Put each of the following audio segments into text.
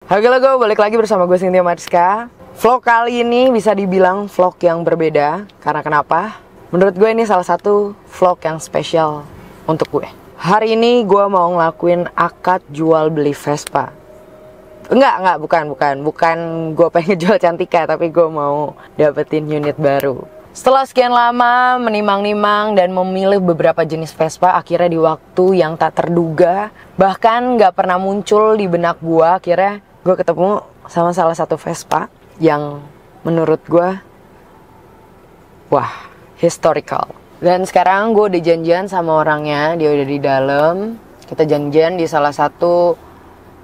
Halo, balik lagi bersama gue Cynthia Mariska. Vlog kali ini bisa dibilang vlog yang berbeda. Karena kenapa? Menurut gue ini salah satu vlog yang spesial untuk gue. Hari ini gue mau ngelakuin akad jual beli Vespa. Bukan gue pengen jual Cantika, tapi gue mau dapetin unit baru. Setelah sekian lama menimang-nimang dan memilih beberapa jenis Vespa, akhirnya di waktu yang tak terduga, bahkan gak pernah muncul di benak gue, akhirnya gue ketemu sama salah satu Vespa yang menurut gue, wah, historical. Dan sekarang gue udah janjian sama orangnya, dia udah di dalam. Kita janjian di salah satu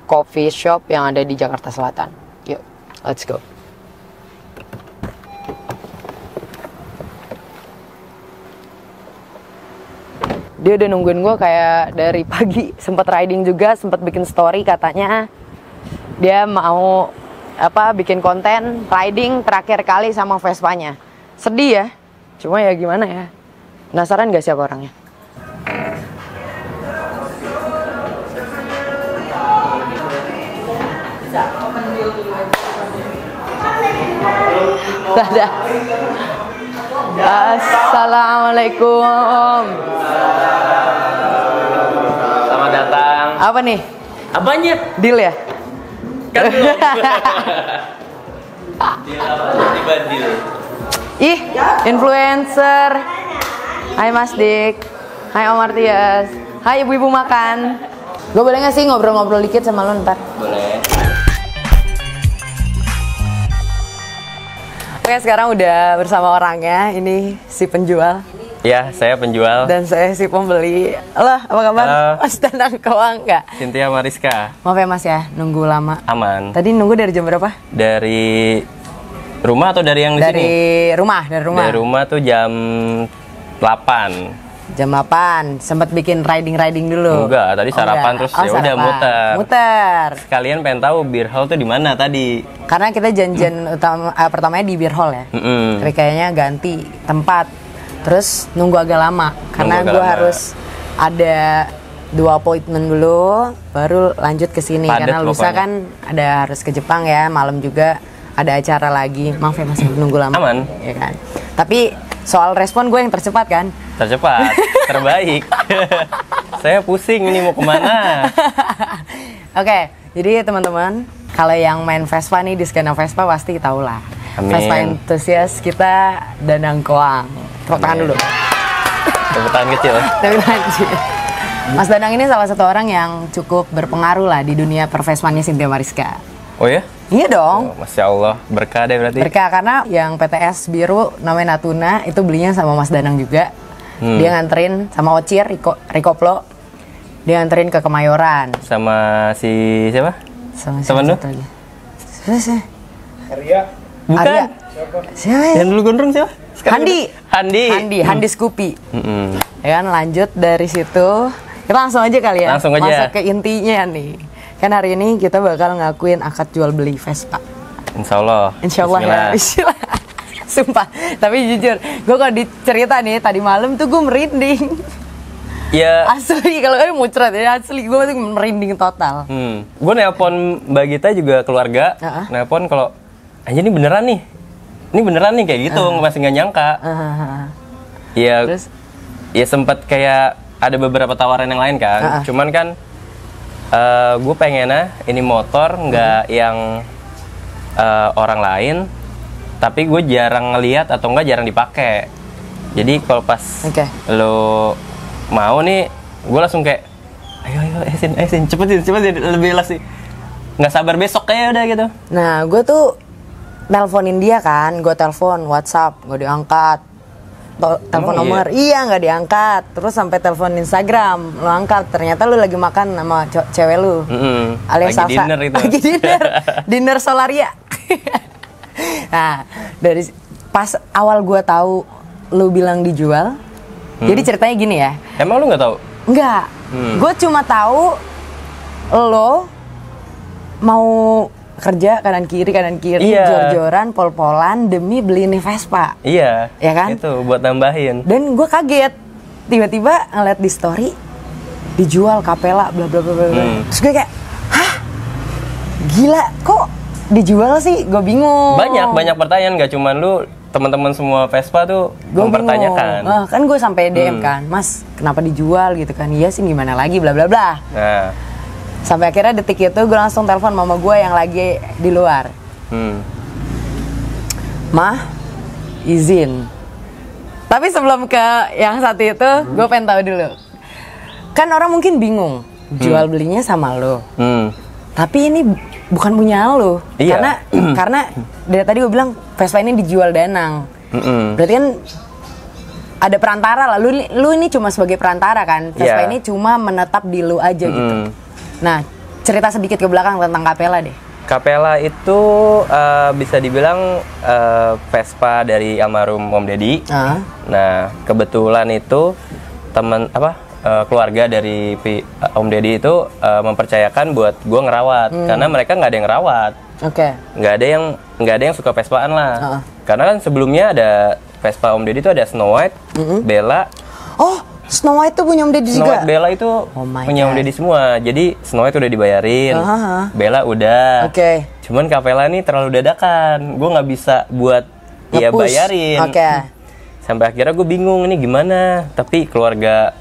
coffee shop yang ada di Jakarta Selatan. Yuk, let's go. Dia udah nungguin gue kayak dari pagi, sempat riding juga, sempat bikin story katanya dia mau bikin konten riding terakhir kali sama Vespanya. Sedih ya, cuma ya gimana ya. Penasaran gak siapa orangnya? Dadah. Assalamualaikum. Selamat datang. Apa nih? Apanya? Deal ya? Kan belum. Deal apa? Tiba deal. Ih, influencer. Hai Mas Dik. Hai Om Artias. Hai ibu-ibu makan. Gue boleh gak sih ngobrol-ngobrol dikit sama lo ntar? Boleh. Oke, sekarang udah bersama orangnya. Ini si penjual. Ya, saya penjual. Dan saya si pembeli. Halo, apa kabar? Halo. Mas Danang Kawang nggak? Cynthia Mariska. Maaf ya Mas ya, nunggu lama. Aman. Tadi nunggu dari jam berapa? Dari rumah atau dari yang di sini? Dari rumah. Dari rumah tuh jam 8. Jam 8. Sempat bikin riding dulu. Enggak, tadi sarapan terus ya udah muter. Sekalian pengen tahu beer hall tuh di mana tadi? Karena kita janjian pertamanya di beer hall ya. Tapi kayaknya ganti tempat. Terus nunggu agak lama karena gue harus ada 2 appointment dulu baru lanjut ke sini. Karena lusa kan ada harus ke Jepang ya, malam juga ada acara lagi. Maaf ya masih nunggu lama. Aman. Ya kan. Tapi soal respon gue yang tercepat kan? Tercepat, terbaik. Saya pusing ini mau kemana. Oke, jadi teman-teman, kalau yang main Vespa nih di skena Vespa pasti tau lah. Amin. Vespa entusias kita Danang Koang. Tepuk tangan dulu. Tepuk tangan kecil. Mas Danang ini salah satu orang yang cukup berpengaruh lah di dunia perfespanya Cynthia Mariska. Oh ya? Iya dong. Oh, Masya Allah, berkah deh berarti. Berkah karena yang PTS biru namanya Natuna itu belinya sama Mas Danang juga. Dia nganterin sama Ocir, Rikoplo. Dia nganterin ke Kemayoran. Sama si siapa? Sama temen lu? Siapa? Arya. Bukan. Arya. Siapa? Yang dulu gondrong siapa? Handi Scoopy. Ya kan, lanjut dari situ kita langsung aja kali ya. Langsung aja. Masuk ke intinya nih. Kan hari ini kita bakal ngakuin akad jual beli Vespa. Insya Allah Ya. Bismillah. Sumpah. Tapi jujur, gue kalau dicerita nih tadi malam tuh gue merinding. Ya. Asli kalau muncrat ya, asli gue tuh merinding total. Gue nelpon Mbak Gita juga keluarga. Nelpon kalau aja ini beneran nih kayak gitu, masih nggak nyangka. Ya, terus? Ya sempat kayak ada beberapa tawaran yang lain kan. Cuman kan gue pengennya ini motor nggak yang orang lain, tapi gue jarang ngelihat atau enggak jarang dipakai. Jadi kalau pas lo mau nih, gue langsung kayak ayo Sin, cepetin lebih sih. Nggak sabar besok kayak udah gitu. Nah, gue tuh nelponin dia kan, gue telepon WhatsApp nggak diangkat, telepon nomor iya nggak diangkat, terus sampai telepon Instagram lo angkat, ternyata lu lagi makan sama cewek lu, alias lagi Salsa. Dinner itu. Lagi dinner Solaria. Nah, dari pas awal gue tahu lu bilang dijual, jadi ceritanya gini ya. Emang lu nggak tahu? Nggak, gue cuma tahu lo mau kerja kanan kiri jor-joran pol-polan demi beli nih Vespa. Iya. Ya kan? Itu buat nambahin. Dan gue kaget tiba-tiba ngeliat di story dijual Capella bla bla bla bla. Terus gue kayak, hah? Gila, kok dijual sih? Gue bingung. Banyak pertanyaan, gak cuman lu, teman-teman semua Vespa tuh mempertanyakan. Kan gue sampai DM kan, Mas, kenapa dijual gitu kan? Iya sih, gimana lagi, bla bla bla. Nah, sampai akhirnya detik itu gue langsung telepon mama gue yang lagi di luar. Mah, izin. Tapi sebelum ke yang satu itu, gue pengen tahu dulu. Kan orang mungkin bingung, jual belinya sama lo. Tapi ini bukan punya lo. Iya. Karena dari tadi gue bilang Vespa ini dijual Danang. Berarti kan ada perantara lah. Lu ini cuma sebagai perantara kan. Vespa ini cuma menetap di lu aja gitu. Nah, cerita sedikit ke belakang tentang Capella deh. Capella itu bisa dibilang Vespa dari almarhum Om Deddy. Nah, kebetulan itu keluarga dari Om Deddy itu mempercayakan buat gue ngerawat, karena mereka nggak ada yang ngerawat. Nggak ada yang suka Vespaan lah. Karena kan sebelumnya ada Vespa Om Deddy itu ada Snow White, Bella. Oh, Snow White tuh punya Om Deddy juga? Snow White, Bella itu punya Om Deddy semua. Jadi Snow White udah dibayarin, Bella udah. Cuman Capella nih terlalu dadakan. Gue nggak bisa buat ya bayarin. Sampai akhirnya gue bingung ini gimana. Tapi keluarga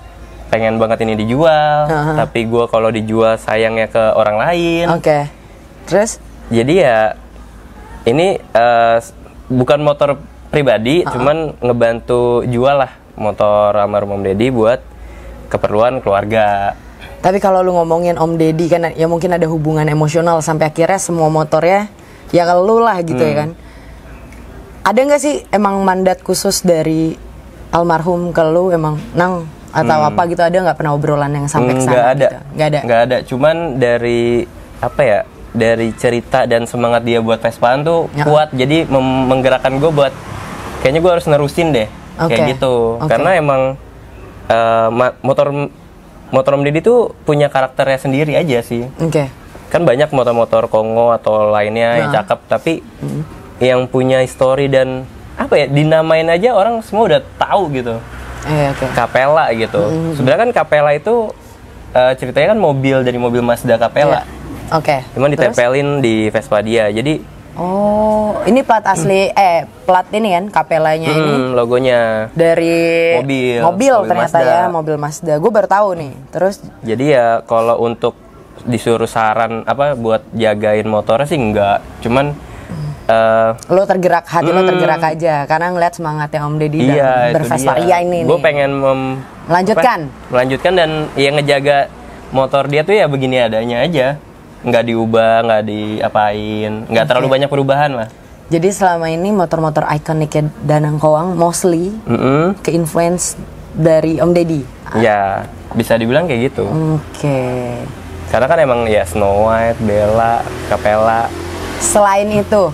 pengen banget ini dijual. Tapi gue kalau dijual sayangnya ke orang lain. Terus? Jadi ya ini bukan motor pribadi, cuman ngebantu jual lah motor almarhum Om Deddy buat keperluan keluarga. Tapi kalau lu ngomongin Om Deddy kan ya mungkin ada hubungan emosional sampai akhirnya semua motornya ya ke lu lah gitu ya kan. Ada nggak sih emang mandat khusus dari almarhum ke lu emang Nang atau apa gitu, ada nggak pernah obrolan yang sampai ke sana? Nggak ada. Cuman dari apa ya? Dari cerita dan semangat dia buat Vespaan tuh kuat, jadi menggerakkan gue buat kayaknya gue harus nerusin deh. Kayak gitu. Karena emang motor Om Deddy tuh punya karakternya sendiri aja sih. Kan banyak motor-motor Kongo atau lainnya yang cakep, tapi yang punya histori dan apa ya, dinamain aja orang semua udah tahu gitu. Capella gitu. Sebenarnya kan Capella itu ceritanya kan dari mobil Mazda Capella. Cuman ditempelin di Vespa dia. Jadi ini plat asli, plat ini kan, Capellanya ini logonya dari mobil ternyata Mazda. Mobil Mazda. Gue baru tahu nih. Terus? Jadi ya kalau untuk disuruh saran apa buat jagain motornya sih enggak. Cuman lo tergerak, hati lo tergerak aja karena ngeliat semangatnya Om Deddy dan bervesparia ini. Gue pengen melanjutkan dan ya ngejaga motor dia tuh ya begini adanya aja. Nggak diubah, nggak diapain, nggak terlalu banyak perubahan lah. Jadi selama ini motor-motor ikoniknya Danang Koang mostly ke influence dari Om Deddy. Ya, bisa dibilang kayak gitu. Karena kan emang ya Snow White, Bella, Capella. Selain itu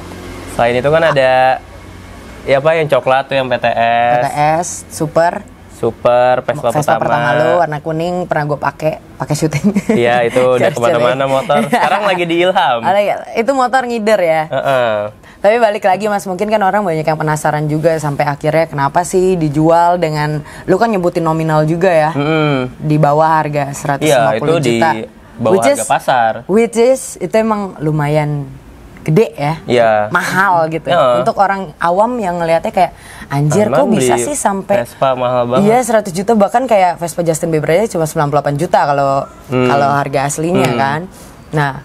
kan ada ya apa yang coklat tuh yang PTS, Super, Vespa pertama lo warna kuning, pernah gue pakai syuting. Iya, itu udah kemana-mana motor. Sekarang lagi di Ilham. Itu motor ngider ya. Tapi balik lagi Mas, mungkin kan orang banyak yang penasaran juga sampai akhirnya kenapa sih dijual dengan, lu kan nyebutin nominal juga ya, di bawah harga 150 juta. Itu di bawah harga pasar. Which is itu emang lumayan gede ya, mahal gitu. Untuk orang awam yang ngelihatnya kayak anjir kok bisa sih sampai Vespa mahal banget. Iya 100 juta, bahkan kayak Vespa Justin Bieber aja cuma 98 juta kalau harga aslinya kan. Nah,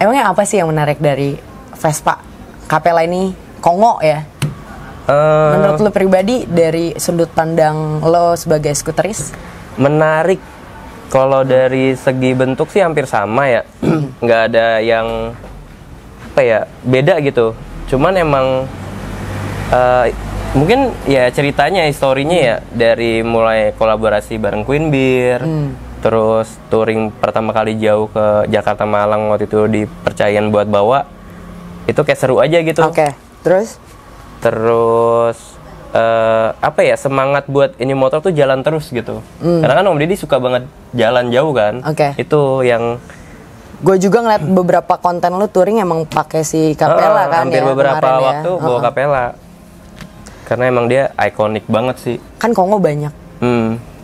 emangnya apa sih yang menarik dari Vespa Capella ini Kongo ya? Menurut lo pribadi dari sudut pandang lo sebagai skuteris? Menarik kalau dari segi bentuk sih hampir sama ya. Nggak ada yang apa ya beda gitu. Cuman emang mungkin ya ceritanya, historinya ya dari mulai kolaborasi bareng Queen Beer, terus touring pertama kali jauh ke Jakarta Malang waktu itu dipercayain buat bawa, itu kayak seru aja gitu. Terus apa ya, semangat buat ini motor tuh jalan terus gitu. Karena kan Om Deddy suka banget jalan jauh kan. Itu yang gue juga ngeliat beberapa konten lu touring emang pakai si Capella kan. Hampir beberapa waktu bawa Capella. Karena emang dia ikonik banget sih. Kan Kongo banyak.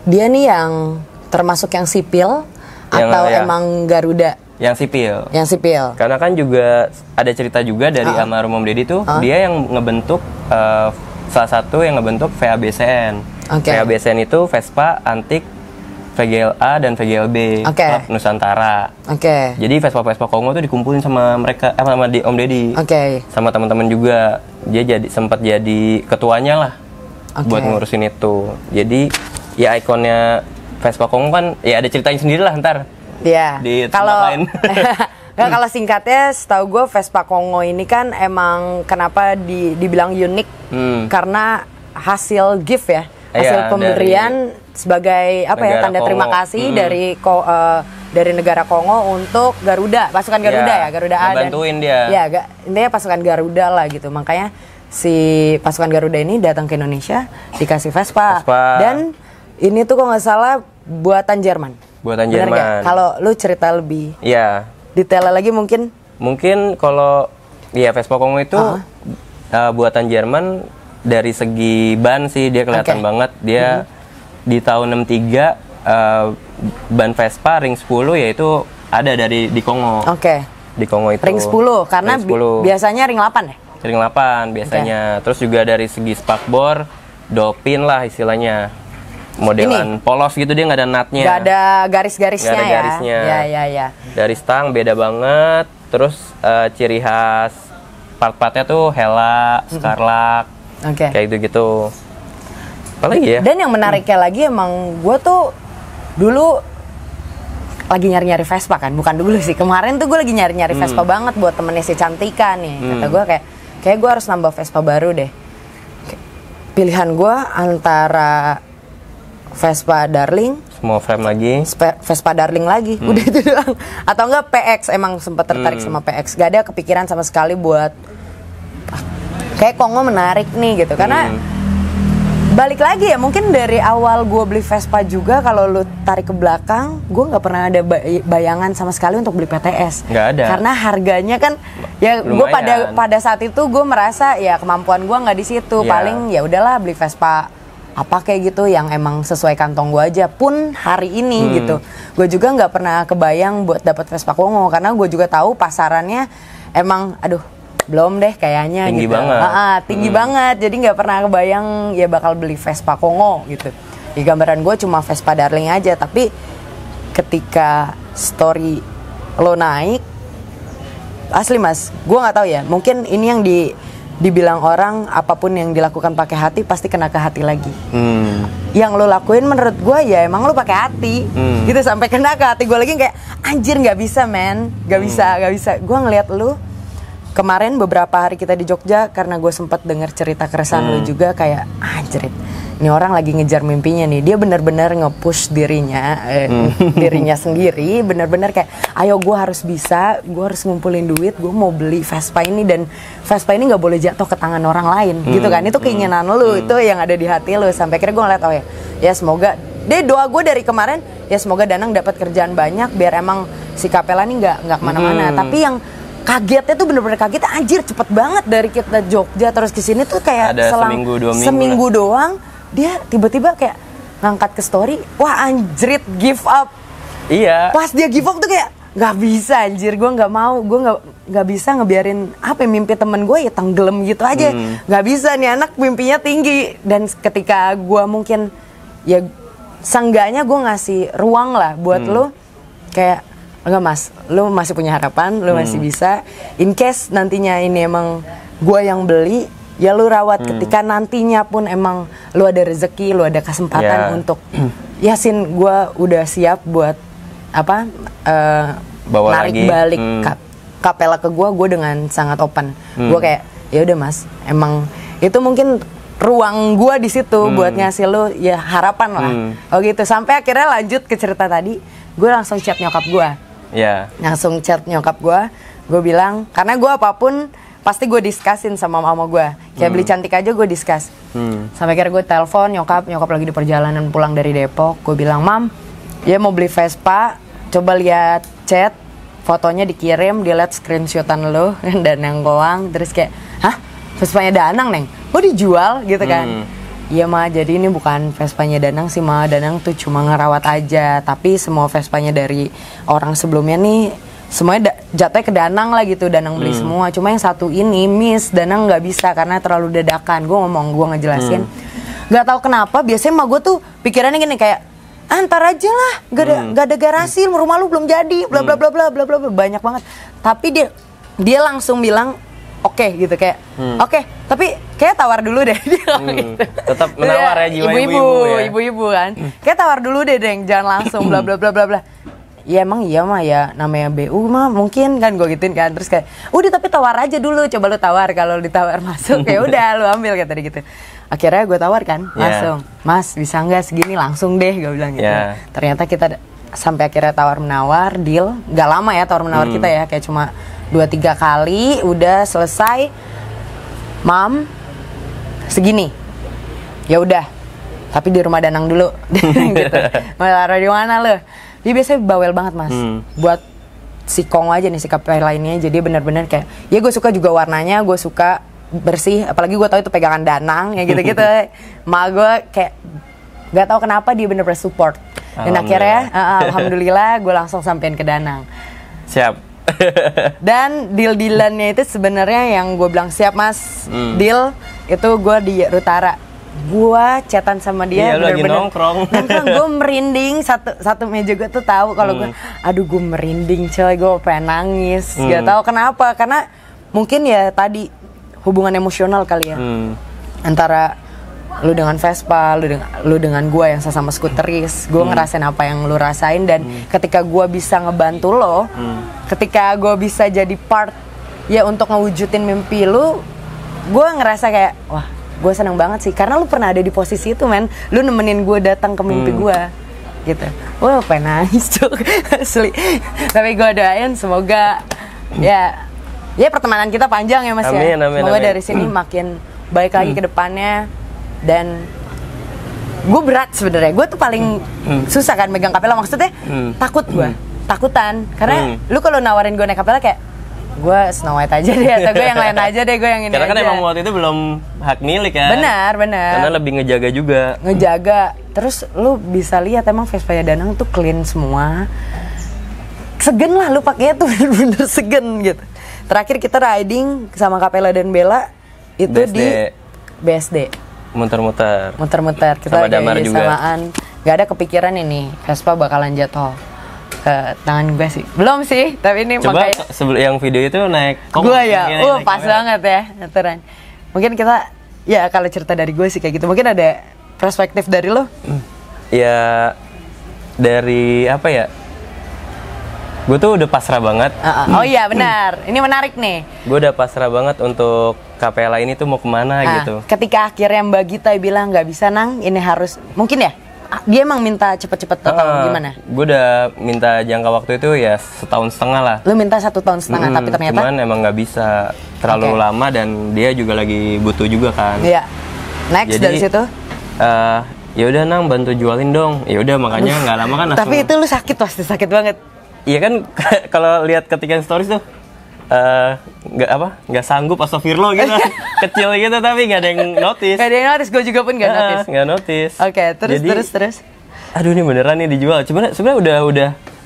Dia nih yang termasuk yang sipil atau emang Garuda Yang sipil. Yang sipil. Karena kan juga ada cerita juga dari almarhum Om Deddy tuh, dia yang ngebentuk salah satu yang ngebentuk VABCN. VABCN itu Vespa Antik VGLA dan VGLB Klub Nusantara. Jadi Vespa Kongo tuh dikumpulin sama mereka, sama Om Deddy. Sama teman-teman juga. Dia sempat jadi ketuanya lah buat ngurusin itu. Jadi ya ikonnya Vespa Kongo kan ya ada ceritanya sendiri lah ntar. Iya. Kalau singkatnya, setahu gue Vespa Kongo ini kan emang kenapa dibilang unik karena hasil gift ya. Hasil pemberian sebagai apa ya, tanda Kongo. Terima kasih dari negara Kongo untuk Garuda, pasukan Garuda ya, Garuda A dan bantuin dia. Ya, intinya pasukan Garuda lah gitu. Makanya si pasukan Garuda ini datang ke Indonesia dikasih Vespa. Dan ini tuh kalau nggak salah buatan Jerman. Buatan Jerman. Kalau lu cerita lebih detail lagi mungkin kalau Vespa Kongo itu buatan Jerman. Dari segi ban sih dia kelihatan banget. Dia di tahun 63 ban Vespa ring 10 yaitu ada di Kongo. Di Kongo itu. Ring 10 karena ring 10. Biasanya ring 8 ya? Ring 8 biasanya. Terus juga dari segi spakbor dopin lah istilahnya. Modelan polos gitu, dia nggak ada nutnya. Nggak ada garis-garisnya ya? Garisnya. Ya. Dari stang beda banget. Terus ciri khas part-partnya tuh Hella, Scarlak. Kayak gitu-gitu. Apalagi ya? Dan yang menariknya lagi emang gue tuh dulu lagi nyari-nyari Vespa kan. Bukan dulu sih, kemarin tuh gue lagi nyari-nyari Vespa banget buat temennya si Cantika nih. Kata gue kayak gue harus nambah Vespa baru deh. Pilihan gue antara Vespa Darling, small frame lagi, Vespa Darling lagi, udah itu doang. Atau enggak PX, emang sempat tertarik sama PX. Gak ada kepikiran sama sekali buat kayak Kongo menarik nih gitu. Karena balik lagi ya, mungkin dari awal gue beli Vespa juga, kalau lu tarik ke belakang, gue nggak pernah ada bayangan sama sekali untuk beli PTS. Nggak ada. Karena harganya kan ya, gue pada saat itu gue merasa ya kemampuan gue nggak di situ. Paling ya udahlah beli Vespa apa kayak gitu yang emang sesuai kantong gue aja. Pun hari ini gitu, gue juga nggak pernah kebayang buat dapat Vespa Kongo, karena gue juga tahu pasarannya emang belum deh kayaknya tinggi gitu. Tinggi banget. Jadi nggak pernah kebayang ya bakal beli Vespa Kongo gitu. Di gambaran gue cuma Vespa Darling aja. Tapi ketika story lo naik, asli mas, gue nggak tahu ya. Mungkin ini yang dibilang orang, apapun yang dilakukan pakai hati pasti kena ke hati lagi. Yang lo lakuin menurut gue ya emang lo pakai hati, gitu, sampai kena ke hati gue lagi. Kayak anjir, nggak bisa men, nggak bisa. Gue ngeliat lo kemarin beberapa hari kita di Jogja, karena gue sempat dengar cerita keresahan lu juga, kayak anjir, ini orang lagi ngejar mimpinya nih. Dia benar-benar nge-push dirinya sendiri, benar-benar kayak ayo gue harus bisa, gue harus ngumpulin duit, gue mau beli Vespa ini, dan Vespa ini nggak boleh jatuh ke tangan orang lain, gitu kan. Itu keinginan lu, itu yang ada di hati lu. Sampai akhirnya gue ngeliat, ya semoga, doa gue dari kemarin ya semoga Danang dapat kerjaan banyak, biar emang si Kapela ini nggak kemana-mana. Tapi yang kagetnya tuh bener-bener kaget, anjir cepet banget dari kita Jogja terus ke sini tuh kayak seminggu doang dia tiba-tiba kayak ngangkat ke story, wah anjrit give up. Iya. Pas dia give up tuh kayak nggak bisa anjir, gue nggak mau, gue nggak bisa ngebiarin mimpi temen gue ya tenggelam gitu aja. Nggak bisa, nih anak mimpinya tinggi. Dan ketika gue mungkin ya seenggaknya gue ngasih ruang lah buat lo, kayak enggak mas, lu masih punya harapan, lu masih bisa. In case nantinya ini emang gue yang beli, ya lu rawat. Ketika nantinya pun emang lu ada rezeki, lu ada kesempatan untuk Yasin, gue udah siap buat narik balik Kapela ke gue dengan sangat open. Gue kayak ya udah mas, emang itu mungkin ruang gue di situ buat ngasih lu ya harapan lah. Gitu. Sampai akhirnya lanjut ke cerita tadi, gue langsung chat nyokap gue. Langsung chat nyokap gue bilang, karena gue apapun pasti gue diskusin sama mama gue. Kayak beli cantik aja gue diskus. Sampai akhirnya gue telepon nyokap lagi di perjalanan pulang dari Depok. Gue bilang, mam, dia mau beli Vespa, coba lihat chat, fotonya dikirim, dia lihat screenshotan lo dan yang goang. Terus kayak, hah, Vespanya Danang neng? Oh dijual gitu kan? Iya ma, jadi ini bukan Vespanya Danang sih ma, Danang tuh cuma ngerawat aja. Tapi semua Vespanya dari orang sebelumnya nih semuanya jatuhnya ke Danang lah gitu, Danang beli semua. Cuma yang satu ini miss, Danang nggak bisa karena terlalu dadakan. Gue ngejelasin, nggak tahu kenapa biasanya mah gue tuh pikirannya gini kayak, ntar aja lah, gak ada garasi, rumah lu belum jadi, bla bla bla bla bla bla, banyak banget. Tapi dia langsung bilang oke gitu, kayak oke, tapi kayak tawar dulu deh. Gitu. Tetap menawar ya, jiwa ibu-ibu kan. Kayak tawar dulu deh, Deng, jangan langsung bla bla bla bla bla. Ya emang iya mah ya, namanya BU mah mungkin kan, gue gituin kan. Terus kayak udah tapi tawar aja dulu, coba lu tawar, kalau ditawar masuk ya udah lu ambil, kayak tadi gitu. Akhirnya gue tawar kan, langsung, Mas bisa nggak segini, langsung deh gue bilang gitu. Ternyata kita sampai akhirnya tawar menawar, deal. Gak lama ya tawar menawar kita ya, kayak cuma 2-3 kali, udah selesai. Mam, segini, ya udah. Tapi di rumah Danang dulu, gitu. Mau taruh di mana lo? Dia biasanya bawel banget mas, buat si Kongo aja nih, si KPI lainnya. Jadi benar-benar kayak, ya gue suka juga warnanya, gue suka bersih. Apalagi gue tahu itu pegangan Danang, ya gitu-gitu. Ma gue kayak, gak tahu kenapa dia bener-bener support. Dan akhirnya, alhamdulillah gue langsung sampein ke Danang. Siap. Dan deal-dealannya itu sebenarnya yang gue bilang siap mas, deal itu gue di Rutara. Gue chatan sama dia, lagi nongkrong. Gue merinding, satu meja gue tuh tahu kalau gue, aduh gue merinding coy, gue pengen nangis. Gak tahu kenapa, karena mungkin ya tadi hubungan emosional kali ya, antara lu dengan Vespa, lu dengan gue yang sama skuteris. Gue ngerasain apa yang lu rasain, dan ketika gue bisa ngebantu lo, ketika gue bisa jadi part ya untuk ngewujudin mimpi lu, gue ngerasa kayak wah, gue seneng banget sih, karena lu pernah ada di posisi itu men, lu nemenin gue datang ke mimpi gue gitu. Wah, pengen nangis tuh asli. Tapi gue doain semoga ya pertemanan kita panjang ya mas. Amin, ya. Amin, semoga amin. dari sini makin baik lagi ke depannya. Dan gue berat sebenarnya, gue tuh paling susah kan megang kapela, maksudnya takut gue, takutan karena lu kalau nawarin gue naik kapela kayak gue Snow White aja deh, atau gue yang lain aja deh, gue yang ini karena aja. Karena kan emang waktu itu belum hak milik ya. Benar. Karena lebih ngejaga juga. Terus lu bisa lihat emang Vespa Danang tuh clean semua. Segen lah lu pakainya tuh, bener-bener segen gitu. Terakhir kita riding sama Kapela dan Bella itu BSD. di BSD. Muter-muter. Kita sama Damar juga. Samaan. Gak ada kepikiran ini Vespa bakalan jatuh ke tangan gue sih. Belum sih, tapi ini coba makanya sebelum yang video itu naik gue ya, pas banget ya aturan. Mungkin kita ya kalau cerita dari gue sih kayak gitu. Mungkin ada perspektif dari lo? Ya dari apa ya? Gue tuh udah pasrah banget. Oh iya benar, ini menarik nih. Gue udah pasrah banget untuk kapela ini tuh mau kemana gitu. Ketika akhirnya Mbak Gita bilang nggak bisa Nang, ini harus mungkin ya. Dia emang minta cepet-cepet atau gimana? Gue udah minta jangka waktu itu ya 1,5 tahun lah. Lu minta 1,5 tahun, tapi ternyata? Cuman emang nggak bisa, terlalu lama dan dia juga lagi butuh juga kan. Iya. Next. Jadi, dari situ? Ya udah Nang, bantu jualin dong. Ya udah, makanya nggak lama kan langsung. Tapi itu lu sakit banget. Iya kan, kalau lihat ketikan stories tuh nggak sanggup, astagfirullah gitu. Kecil gitu tapi nggak ada yang notice. Gue juga pun nggak notice. Oke, terus. Aduh, ini beneran nih dijual. Sebenarnya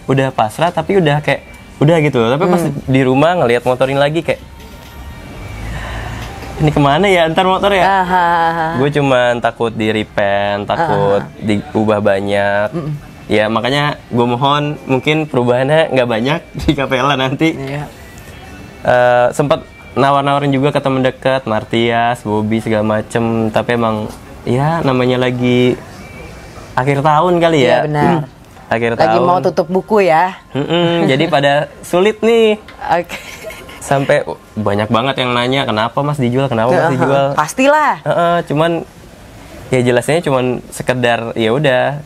udah pasrah, tapi udah kayak udah gitu. Tapi pas di rumah ngelihat motorin lagi kayak ini kemana ya ntar motor ya? Gue cuman takut di repaint, takut diubah banyak. Ya makanya gue mohon mungkin perubahannya nggak banyak di Kapela nanti. Sempat nawar-nawarin juga ke temen dekat, Martias, Bobby segala macem. Tapi emang ya namanya lagi akhir tahun kali ya. Iya benar. Akhir lagi tahun. mau tutup buku ya. Jadi pada sulit nih. Oke. Sampai banyak banget yang nanya kenapa mas dijual, Pastilah. Cuman ya jelasnya cuman sekedar ya udah.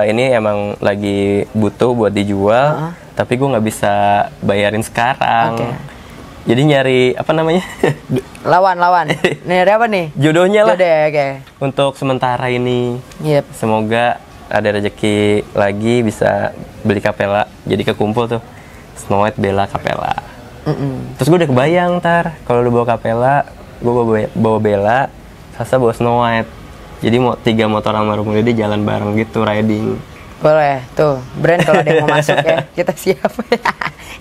Ini emang lagi butuh buat dijual, tapi gue nggak bisa bayarin sekarang. Jadi nyari apa namanya? Lawan. Nyari apa nih? Jodohnya lah. Jodoh, Untuk sementara ini. Yep. Semoga ada rezeki lagi bisa beli Kapela. Jadi kekumpul tuh Snow White, Bella, Kapela. Terus gue udah kebayang ntar kalau lu bawa Kapela, gue bawa Bella, Sasa bawa Snow White. Jadi 3 motor sama Rumuli dia jalan bareng gitu, riding. Boleh, tuh brand kalau ada yang mau masuk ya, kita siap.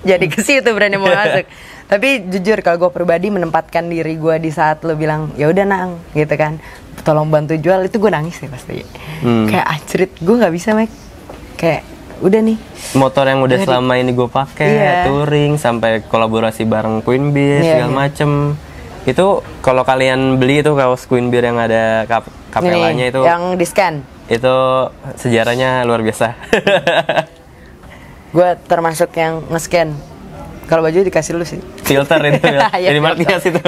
Jadi ke situ berani mau masuk. Tapi jujur kalau gue pribadi menempatkan diri gue di saat lo bilang ya udah Nang gitu kan, tolong bantu jual, itu gue nangis nih pasti. Kayak anjrit, gue nggak bisa Mek. Kayak udah nih. Motor yang udah selama ini gue pakai, touring sampai kolaborasi bareng Queen Beer segala macem. Itu kalau kalian beli itu kaos Queen Beer yang ada kapelanya itu. Yang di scan. Itu sejarahnya luar biasa. Gue termasuk yang nge-scan. Kalau baju dikasih lu sih. Filter itu ya. Jadi marketing itu.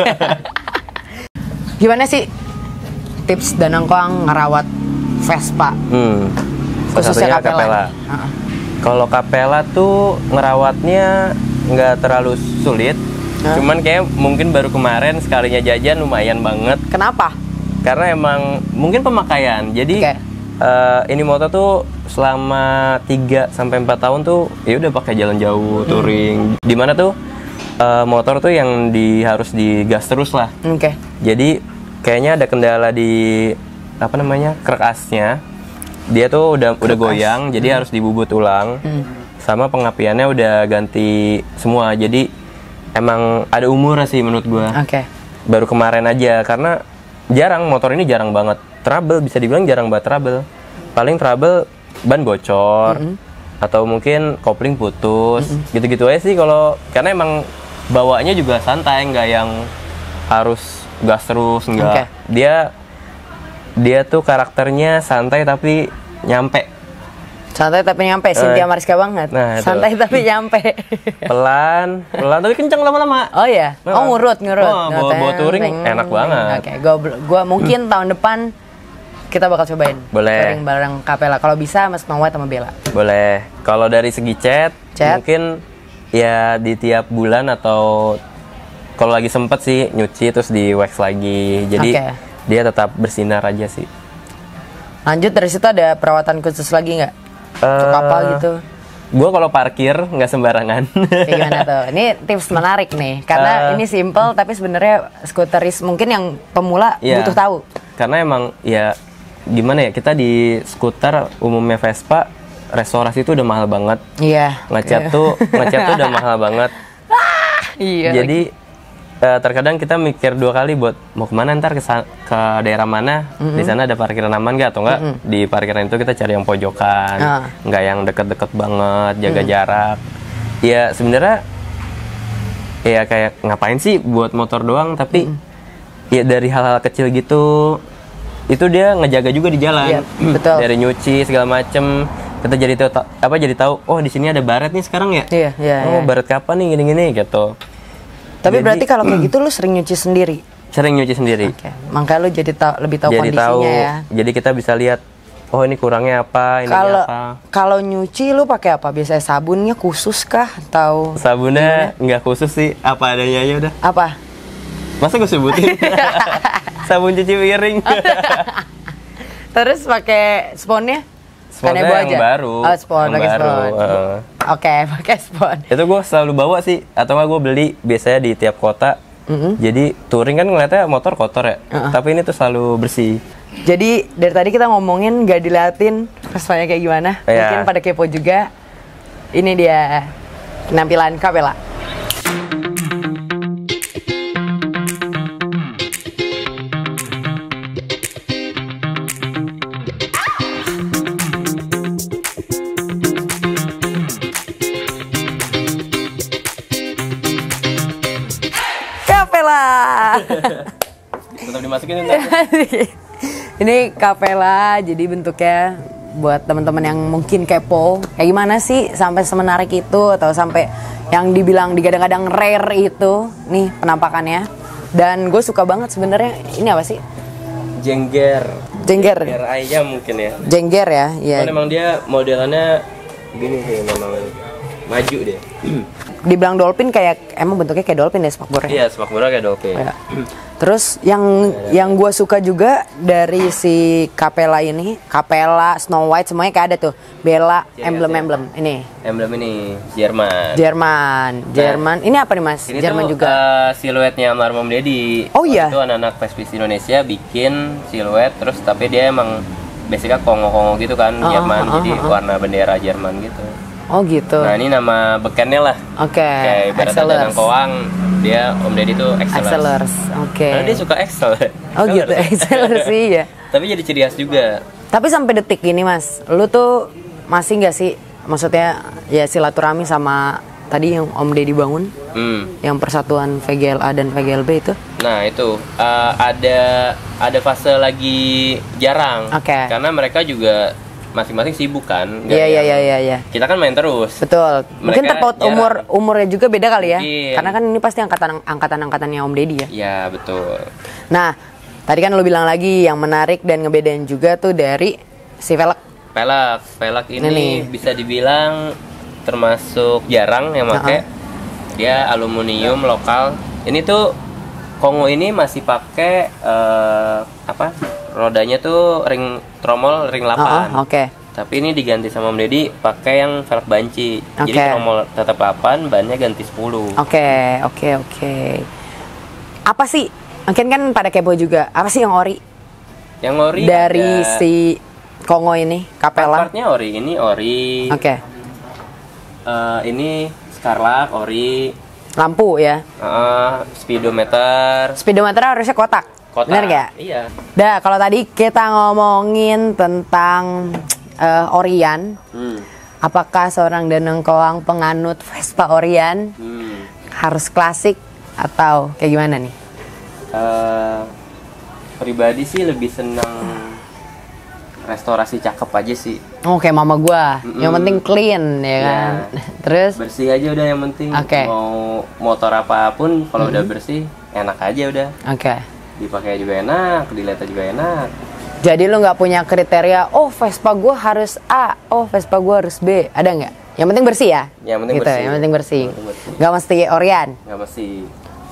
Gimana sih tips Danangkoang ngerawat Vespa? Khususnya Capella. Kalau Capella tuh ngerawatnya nggak terlalu sulit. Cuman kayak mungkin baru kemarin sekalinya jajan lumayan banget. Kenapa? Karena emang mungkin pemakaian. Jadi ini motor tuh selama 3 sampai 4 tahun tuh ya udah pakai jalan jauh, touring. Dimana tuh motor tuh yang harus digas terus lah. Jadi kayaknya ada kendala di apa namanya? Krek asnya. Dia tuh udah goyang, jadi harus dibubut ulang. Sama pengapiannya udah ganti semua. Jadi emang ada umurnya sih menurut gua. Baru kemarin aja karena motor ini jarang banget trouble, bisa dibilang jarang banget trouble. Paling trouble ban bocor atau mungkin kopling putus, gitu-gitu aja sih kalau karena emang bawanya juga santai, nggak yang harus gas terus, nggak. Dia tuh karakternya santai tapi nyampe. Santai tapi nyampe, Cynthia Mariska banget. Nah, santai tapi nyampe. pelan tapi kenceng lama-lama. Oh iya. Oh ngurut. Bawa touring enak banget. Gua mungkin tahun depan kita bakal cobain. Boleh. Touring bareng Capella. Kalau bisa Mas Snow White sama Bella. Boleh. Kalau dari segi cat, mungkin ya di tiap bulan atau kalau lagi sempet sih nyuci terus di wax lagi. Jadi dia tetap bersinar aja sih. Lanjut dari situ ada perawatan khusus lagi nggak? Untuk apa gitu? Gue kalau parkir nggak sembarangan. Kayak gimana tuh? Ini tips menarik nih, karena ini simple tapi sebenarnya skuteris mungkin yang pemula butuh tahu. Karena emang ya gimana ya, kita di skuter umumnya Vespa restorasi itu udah mahal banget. Ngecat tuh udah mahal banget. Jadi terkadang kita mikir 2 kali buat mau kemana ntar ke daerah mana, di sana ada parkiran aman nggak, atau nggak di parkiran itu kita cari yang pojokan, nggak yang deket-deket banget, jaga jarak. Ya sebenarnya ya kayak ngapain sih buat motor doang, tapi ya dari hal-hal kecil gitu itu dia ngejaga juga di jalan. Betul. Dari nyuci segala macem kita jadi tahu oh di sini ada baret nih sekarang ya. Baret kapan nih gini-gini gitu. Tapi berarti kalau kayak gitu lu sering nyuci sendiri? Sering nyuci sendiri. Makanya lu jadi lebih tahu kondisinya ya. Jadi kita bisa lihat, oh ini kurangnya apa, ini apa. Kalau nyuci lu pakai apa? Biasanya sabunnya khusus kah atau? Sabunnya nggak khusus sih, apa adanya aja udah. Apa? Masa gue sebutin? Sabun cuci piring. Terus pakai sponnya? Sponnya yang baru. Oh, pakai spon. Pakai spon. Itu gue selalu bawa sih, atau nggak gue beli biasanya di tiap kota. Jadi touring kan ngeliatnya motor kotor ya, tapi ini tuh selalu bersih. Jadi dari tadi kita ngomongin gak diliatin Vespanya kayak gimana. Mungkin pada kepo juga. Ini dia penampilan Capella. Tetap dimasukin ini Capella, jadi bentuknya buat teman-teman yang mungkin kepo kayak gimana sih sampai semenarik itu, atau sampai yang dibilang digadang-gadang rare itu. Nih penampakannya, dan gue suka banget sebenarnya. Ini apa sih? Jengger ayam mungkin ya. Jengger ya. Kan emang dia modelannya gini sih, memang maju deh. Dibilang dolphin, kayak emang bentuknya kayak dolphin ya spakbornya. Iya, spakbornya kayak dolphin. Terus yang gue suka juga dari si Capella ini, Capella, Snow White, semuanya kayak ada tuh Bella, emblem ini. Emblem ini Jerman. Ini apa nih Mas? Ini Jerman tuh, juga. Siluetnya Marmom Daddy. Oh iya. Itu anak-anak Vespis Indonesia bikin siluet, terus tapi dia emang basicnya Kongo gitu kan, Jerman, jadi warna bendera Jerman gitu. Oh gitu. Nah ini nama bekennya lah. Oke. Kayak ibarat Danang Koang, dia Om Deddy tuh Excelers. Oke. Karena dia suka Excel. Oh gitu, Excelers sih ya. Tapi jadi ciri khas juga. Tapi sampai detik ini Mas, lu tuh masih nggak sih, maksudnya ya silaturahmi sama tadi yang Om Deddy bangun, yang persatuan VGLA dan VGLB itu? Nah itu ada fase lagi jarang. Oke. Karena mereka juga masing-masing sibuk kan. Iya. Kita kan main terus. Betul. Mungkin terpaut umurnya juga beda kali ya. Mungkin. Karena kan ini pasti angkatan-angkatannya Om Deddy ya. Iya betul. Nah, tadi kan lu bilang lagi yang menarik dan ngebedain juga tuh dari si velg. Velg ini bisa dibilang termasuk jarang yang pakai. Dia aluminium lokal. Ini tuh Kongo ini masih pakai rodanya tuh ring tromol ring 8. Oke. Tapi ini diganti sama Om Deddy pakai yang velg banci. Jadi tromol tetap 8, bannya ganti 10. Oke. Apa sih? Mungkin kan pada kepo juga. Apa sih yang ori? Yang ori dari si Kongo ini, Capella. Partnya ori, ini ori. Oke. Ini Scarlak ori. Lampu ya. Speedometer. Speedometer harusnya kotak. Bener gak? Iya. Dah, kalau tadi kita ngomongin tentang Orian, apakah seorang Danang Koang penganut Vespa Orian harus klasik atau kayak gimana nih? Pribadi sih lebih senang restorasi cakep aja sih. Oh, kayak mama gua. Yang penting clean ya kan. Terus bersih aja udah yang penting. Mau motor apapun kalau udah bersih enak aja udah. Oke. Dipakai juga enak, dilihat juga enak. Jadi lu nggak punya kriteria, oh Vespa gua harus A, oh Vespa gua harus B, ada nggak? Yang penting bersih ya? Yang penting gitu, bersih. Yang penting bersih. Nggak mesti Orian? Nggak mesti.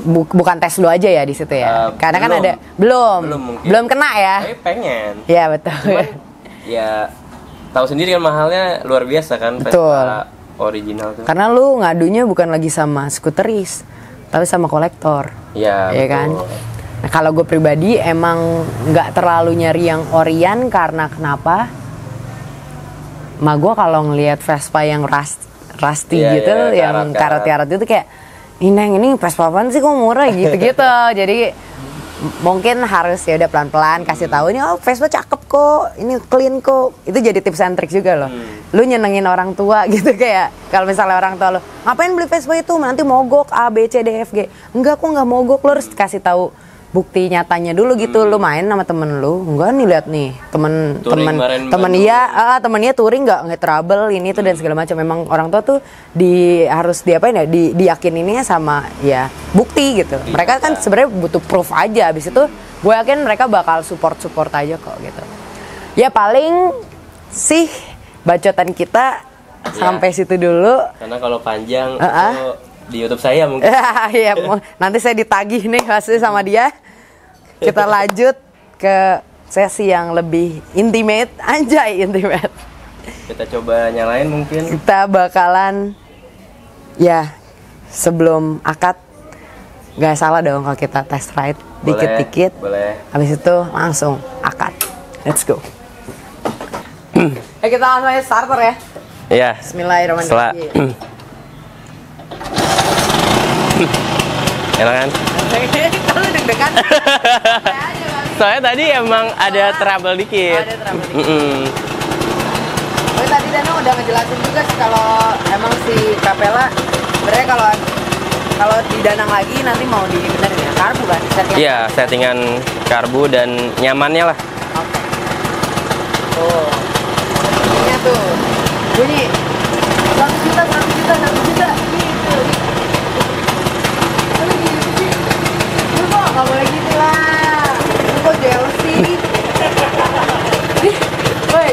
Bukan tes lu aja ya di situ ya? Karena kan ada belum kena ya? Tapi pengen. Iya betul. Cuman, ya tahu sendiri kan mahalnya luar biasa kan. Betul. Vespa original tuh. Karena lu ngadunya bukan lagi sama skuteris, tapi sama kolektor. Iya. Ya kan? Nah, kalau gue pribadi emang nggak terlalu nyari yang Orian karena kenapa? Ma gue kalau ngelihat Vespa yang rusty gitu, yang karat-karat itu kayak, ini Vespa apaan sih kok murah gitu-gitu. Jadi mungkin harus ya udah pelan-pelan kasih tahu ini, oh Vespa cakep kok, ini clean kok. Itu jadi tips and trick juga loh. Lu nyenengin orang tua gitu, kayak kalau misalnya orang tua lu ngapain beli Vespa itu, nanti mogok A B C D F G. Enggak, kok nggak mogok, lu harus kasih tahu bukti nyatanya dulu gitu. Lu main sama temen lu, enggak nih, lihat nih temen touring nggak trouble ini tuh dan segala macam. Memang orang tua tuh harus diapain ya, diyakininnya sama ya bukti gitu. Mereka kan sebenarnya butuh proof aja. Abis itu gue yakin mereka bakal support aja kok gitu. Ya paling sih bacotan kita sampai situ dulu. Karena kalau panjang itu di YouTube saya mungkin. Iya, nanti saya ditagih nih pasti sama dia. Kita lanjut ke sesi yang lebih intimate, intimate. Kita coba nyalain mungkin. Kita bakalan ya sebelum akad, nggak salah dong kalau kita test ride dikit-dikit. Boleh. Habis itu langsung akad. Let's go. Kita langsung aja starter ya. Iya. Bismillahirrahmanirrahim. Enak kan? Kalau deg-degan. Soalnya tadi emang ada trouble dikit. Tapi tadi Dano udah ngejelasin juga sih kalau emang si Capella sebenarnya kalau di Danang lagi nanti mau dibenerin ya karbu kan? Iya, settingan karbu dan nyamannya lah. Oke. Tuh. Bunyinya tuh. Bunyi. 1 juta. Gitu. Lu kok nggak boleh gitu lah. Lu kok jealousy? Woi.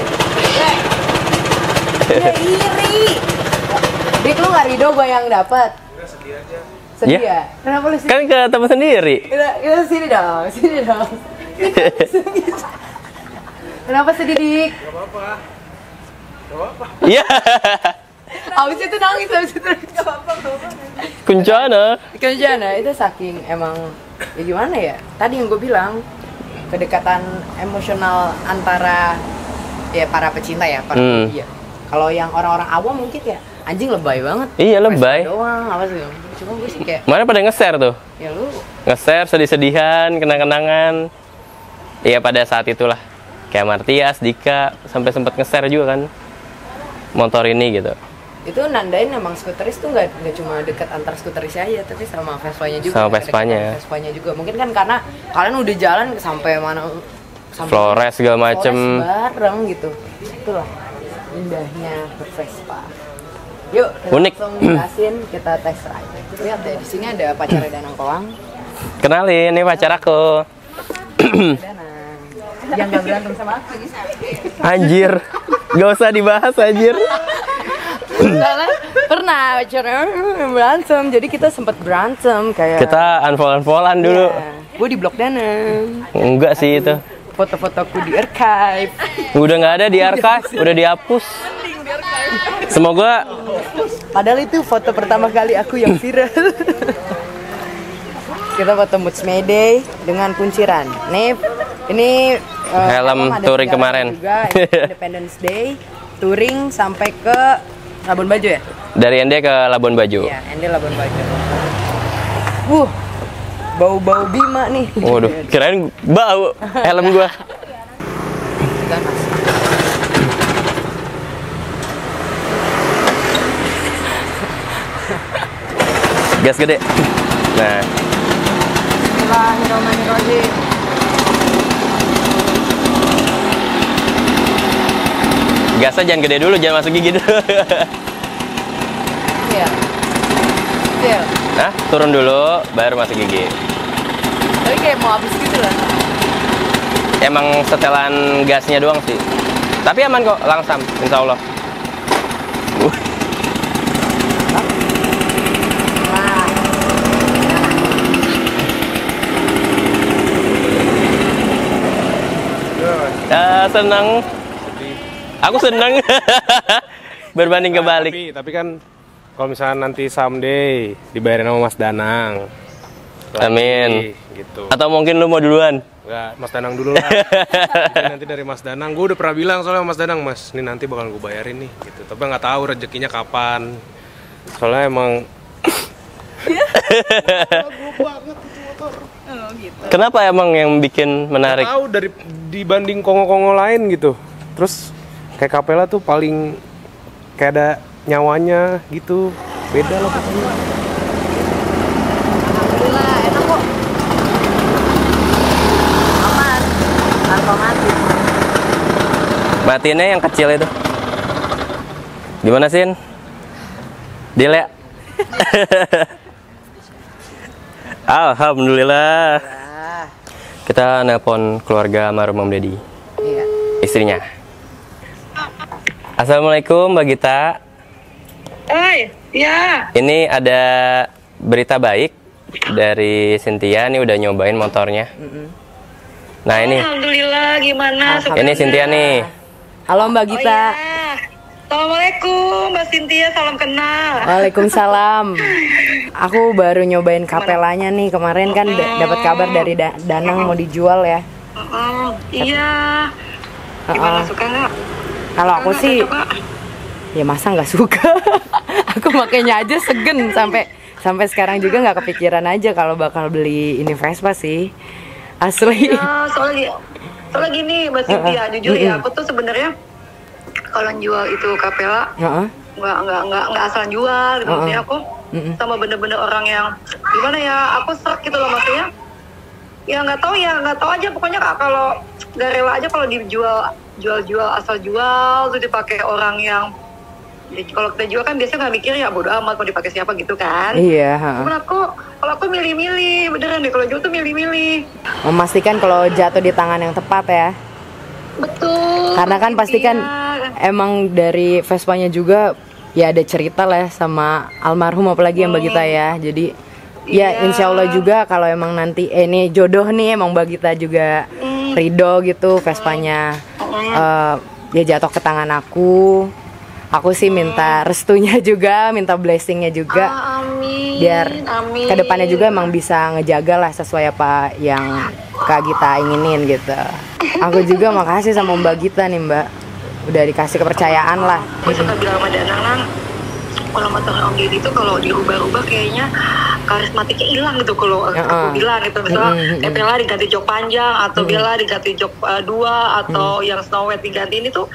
Ya iri. Dik, lu nggak ridho gue yang dapat. Sedih aja. Sedih ya? Kenapa lu sedih? Kan ke teman sendiri. Kita sini dong. Kenapa sedih, Dik? Gak apa-apa. Iya. Abis itu nangis. Gak apa-apa. Kuncana itu saking emang ya gimana ya? Tadi yang gue bilang kedekatan emosional antara ya para pecinta ya, para pecinta. Kalau yang orang-orang awam mungkin kayak anjing lebay banget. Iya lebay. Vespa doang apa sih? Cuma gue sih kayak. Mana pada nge-share tuh? Ya lu. Nge-share sedih-sedihan, kenang-kenangan. Iya pada saat itulah. Kayak Martias, Dika sampai sempat nge-share juga kan motor ini gitu. Itu nandain emang skuteris tuh nggak cuma dekat antar skuteris aja, tapi sama Vespanya juga. Sama Vespanya. Vespanya juga. Mungkin kan karena kalian udah jalan sampai mana? Sampai Flores segala macem. Flores bareng gitu. Itulah indahnya bervespa. Yuk, kita unik. Langsung jelasin, kita test ride. Lihat deh, di sini ada pacarnya Danang Kolang. Kenalin, ini pacar aku. Danang. Yang gak berantem sama aku. Anjir, gak usah dibahas anjir. Soalnya pernah pacarnya berantem, jadi kita sempat berantem kayak. Kita unfollow-unfollowan dulu. Iya. Gue di blok Danang. Enggak sih itu. Foto-fotoku di archive. Udah nggak ada di archive, udah dihapus. Semoga. Padahal itu foto pertama kali aku yang viral. Kita foto Moods Mayday dengan kunciran. Nih, ini helm touring kemarin. Juga, Independence Day, touring sampai ke Labuan Bajo ya? Dari ND ke Labuan Bajo. Iya, ND Labuan Bajo. Bau-bau Bima nih. Waduh, kirain bau helm gua. Gas gede. Nah. Bismillahirrahmanirrahim. Gasnya jangan gede dulu, jangan masuk gigi dulu. Iya. Iya. Nah, turun dulu, baru masuk gigi. Tapi kayak mau habis gitu lah. Emang setelan gasnya doang sih. Tapi aman kok, langsam, insya Allah. Senang. Aku senang. Berbanding kebalik. Tapi kan kalau misalnya nanti someday dibayarin sama Mas Danang. Amin. Gitu. Atau mungkin lu mau duluan? Enggak, Mas Danang dulu lah. Nanti dari Mas Danang, gue udah pernah bilang soalnya sama Mas Danang, Mas, ini nanti bakal gue bayarin nih, gitu. Tapi nggak tahu rezekinya kapan. Soalnya emang. Kenapa emang yang bikin menarik? Nggak tahu dari dibanding kongo-kongo lain gitu. Terus kayak Capella tuh paling kayak ada nyawanya gitu. Beda lah pokoknya. Alhamdulillah, enak kok. Aman. Tanpa mati. Matinnya yang kecil itu. Gimana Sin? Deal ya? Alhamdulillah. Kita nelpon keluarga almarhum Om Deddy. Iya. Istrinya. Assalamualaikum Mbak Gita. Ya. Ini ada berita baik dari Cynthia. Nih udah nyobain motornya. Nah ini. Alhamdulillah, gimana? Ini Cynthia nih. Halo Mbak Gita. Oh, iya. Assalamualaikum Mbak Cynthia, salam kenal. Waalaikumsalam. Aku baru nyobain Capellanya nih. Kemarin kan dapat kabar dari Danang mau dijual ya. Iya. Gimana, suka nggak? Kalau aku Nggak, sih coba. ya masa nggak suka. Aku makanya aja segen sampai sekarang juga nggak kepikiran aja kalau bakal beli ini Vespa sih. Asli. Ya, soalnya gini Mbak Cynthia, jujur ya, aku tuh sebenarnya kalau jual itu Capella nggak asal jual gitu. Maksudnya aku sama bener-bener orang yang gimana ya, aku serak gitu loh, maksudnya ya nggak tahu aja pokoknya kalau nggak rela aja kalau dijual asal jual tuh dipakai orang yang ya, kalau kita jual kan biasanya nggak mikir ya bodo amat mau dipakai siapa gitu kan. Iya. Cuman kalau aku milih-milih beneran deh, kalau jual tuh milih-milih. Memastikan kalau jatuh di tangan yang tepat ya. Betul. Karena kan pasti kan emang dari Vespanya juga ya ada cerita lah sama almarhum, apalagi yang Mbak Gita ya. Jadi ya insya Allah juga kalau emang nanti ini jodoh nih, emang Mbak Gita juga ridho gitu Vespanya ya jatuh ke tangan aku. Aku sih minta restunya juga, minta blessingnya juga. Amin. Biar kedepannya juga emang bisa ngejaga lah sesuai apa yang Kak Gita inginin gitu. Aku juga makasih sama Mbak Gita nih Mbak. udah dikasih kepercayaan lah. Gue suka bilang sama Danang, kalau motor Om Deddy itu kalau dirubah-rubah kayaknya karismatiknya hilang gitu kalau aku bilang gitu. Misalnya Bella diganti jok panjang atau Bella diganti jok 2 atau yang Snow White diganti ini tuh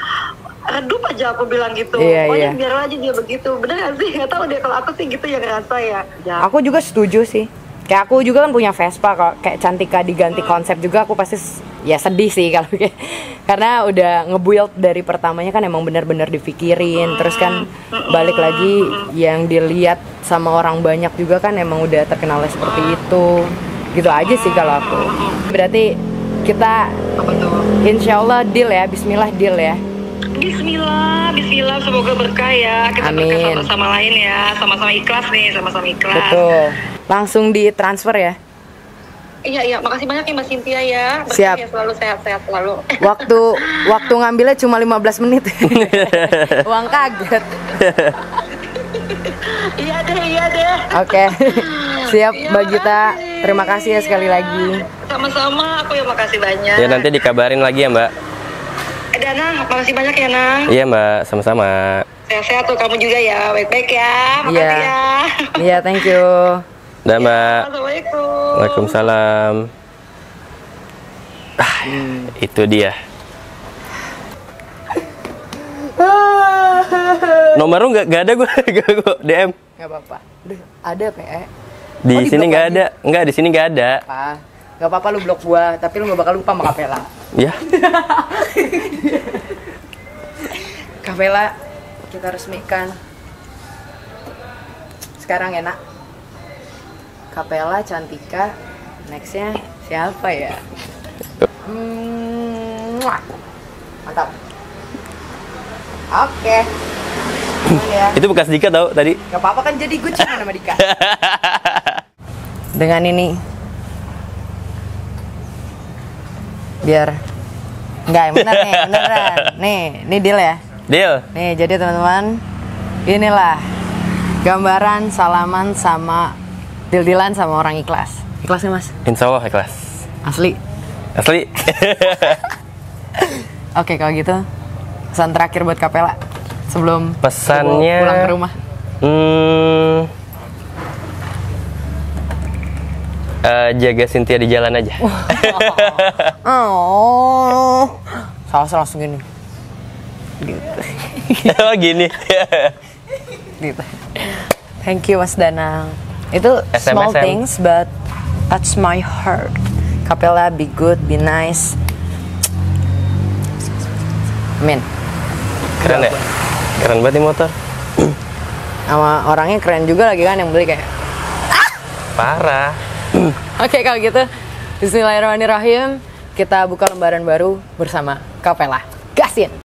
redup aja aku bilang gitu. Pokoknya biar aja dia begitu. Bener gak sih? Gak tau deh, kalau aku sih gitu yang ngerasa ya. Aku juga setuju sih. Kayak aku juga kan punya Vespa, kok kayak Cantika diganti konsep juga aku pasti ya sedih sih kalau kayak, karena udah nge-build dari pertamanya kan emang benar-benar dipikirin. Terus kan balik lagi yang dilihat sama orang banyak juga kan emang udah terkenalnya seperti itu. Gitu aja sih kalau aku. Berarti kita insya Allah deal ya, bismillah deal ya. Bismillah, bismillah, semoga berkah ya. Kita berkah sama lain ya, sama-sama ikhlas nih, sama-sama ikhlas. Betul. Langsung ditransfer ya. Iya, makasih banyak ya Mbak Cynthia ya. Siap. Ya, selalu sehat-sehat selalu. Waktu ngambilnya cuma 15 menit. Uang kaget. Iya deh. Oke. Siap Mbak Gita. Terima kasih ya sekali lagi. Sama-sama, aku yang makasih banyak. Ya nanti dikabarin lagi ya Mbak. Danang, makasih banyak ya Nang. Iya Mbak, sama-sama. Sehat-sehat tuh kamu juga ya, baik-baik ya. Makasih ya. Iya, thank you. Dah Mbak. Assalamualaikum. Waalaikumsalam. Itu dia. Nomor lu nggak ada gue DM. Nggak apa-apa. Ada PE. Di sini nggak ada. Nggak, di sini nggak ada. Nggak apa-apa lu blok gua, tapi lu nggak bakal lupa sama Kapela. Ya. Kapela kita resmikan. Sekarang enak. Kapela, Cantika, nextnya siapa ya? Mantap. Oke. Ya. Itu bekas Dika tau tadi. Gak apa-apa kan jadi gue cuma nama Dika. Dengan ini biar enggak bener nih, beneran. Nih deal ya. Deal. Nih jadi teman-teman, inilah gambaran salaman sama deal-dealan sama orang ikhlas. Ikhlas ya Mas? Insya Allah ikhlas. Asli. Oke kalau gitu pesan terakhir buat Kapela sebelum pesannya pulang ke rumah. Jaga Cynthia di jalan aja. Salah langsung gini. Oh gini. Gitu. Thank you Mas Danang. Itu small things but touch my heart. Kapela, be good, be nice. Amin. Keren ya? Keren banget nih motor. Sama orangnya keren juga lagi kan yang beli kayak. Parah. Oke kalau gitu Bismillahirrahmanirrahim. Kita buka lembaran baru bersama Kapela. Gasin.